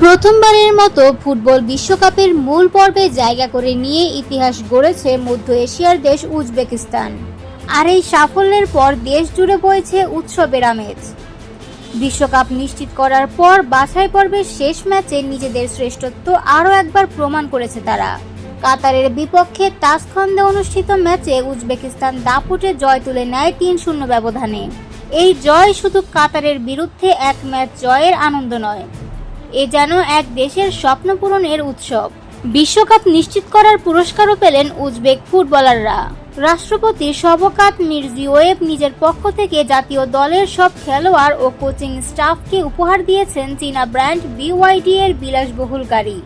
প্রথমবারের মতো ফুটবল বিশ্বকাপের মূল পর্বে জায়গা করে নিয়ে ইতিহাস গড়েছে মধ্য এশিয়ার দেশ উজবেকিস্তান। আর এই সাফল্যের পর দেশ জুড়ে বইছে উৎসবের আমেজ। বিশ্বকাপ নিশ্চিত করার পর বাছাই পর্বের শেষ ম্যাচে নিজেদের শ্রেষ্ঠত্ব আরও একবার প্রমাণ করেছে তারা। কাতারের বিপক্ষে তাসখন্দে অনুষ্ঠিত ম্যাচে উজবেকিস্তান দাপুটে জয় তুলে নেয় ৩-০ ব্যবধানে। এই জয় শুধু কাতারের বিরুদ্ধে এক ম্যাচ জয়ের আনন্দ নয়, এ যেন এক দেশের স্বপ্ন পূরণের উৎসব। বিশ্বকাপ নিশ্চিত করার পুরস্কারও পেলেন উজবেক ফুটবলাররা। রাষ্ট্রপতি শওকত মিরজিয়োয়েভ নিজের পক্ষ থেকে জাতীয় দলের সব খেলোয়াড় ও কোচিং স্টাফকে উপহার দিয়েছেন চীনা ব্র্যান্ড BYD এর বিলাসবহুল গাড়ি।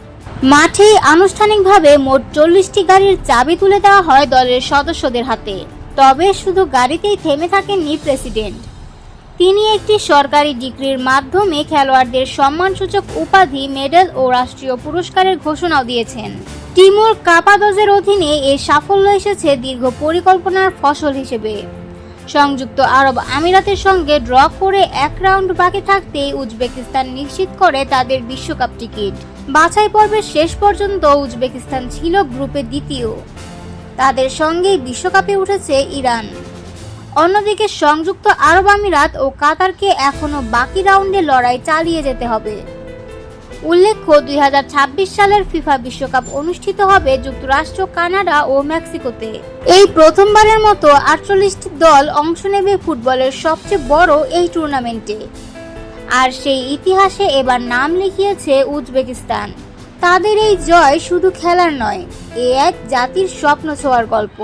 মাঠে আনুষ্ঠানিকভাবে মোট ৪০টি গাড়ির চাবি তুলে দেওয়া হয় দলের সদস্যদের হাতে। তবে শুধু গাড়িতেই থেমে থাকেননি প্রেসিডেন্ট। তিনি একটি সরকারি ডিক্রির মাধ্যমে খেলোয়াড়দের সম্মানসূচক উপাধি, মেডেল ও রাষ্ট্রীয় পুরস্কারের ঘোষণাও দিয়েছেন। তিমুর কাপাদোজের অধীনে এই সাফল্য এসেছে দীর্ঘ পরিকল্পনার ফসল হিসেবে। সংযুক্ত আরব আমিরাতের সঙ্গে ড্র করে এক রাউন্ড বাকি থাকতেই উজবেকিস্তান নিশ্চিত করে তাদের বিশ্বকাপ টিকিট। বাছাই পর্বের শেষ পর্যন্ত উজবেকিস্তান ছিল গ্রুপে দ্বিতীয়। তাদের সঙ্গেই বিশ্বকাপে উঠেছে ইরান। অন্যদিকে সংযুক্ত আরব আমিরাত ও কাতারকে এখনো বাকি রাউন্ডে লড়াই চালিয়ে যেতে হবে। উল্লেখ্য, ২০২৬ সালের ফিফা বিশ্বকাপ অনুষ্ঠিত হবে যুক্তরাষ্ট্র, কানাডা ও মেক্সিকোতে। এই প্রথমবারের মতো ৪৮টি দল অংশ নেবে ফুটবলের সবচেয়ে বড় এই টুর্নামেন্টে। আর সেই ইতিহাসে এবার নাম লিখিয়েছে উজবেকিস্তান। তাদের এই জয় শুধু খেলার নয়, এ এক জাতির স্বপ্ন ছোঁয়ার গল্প।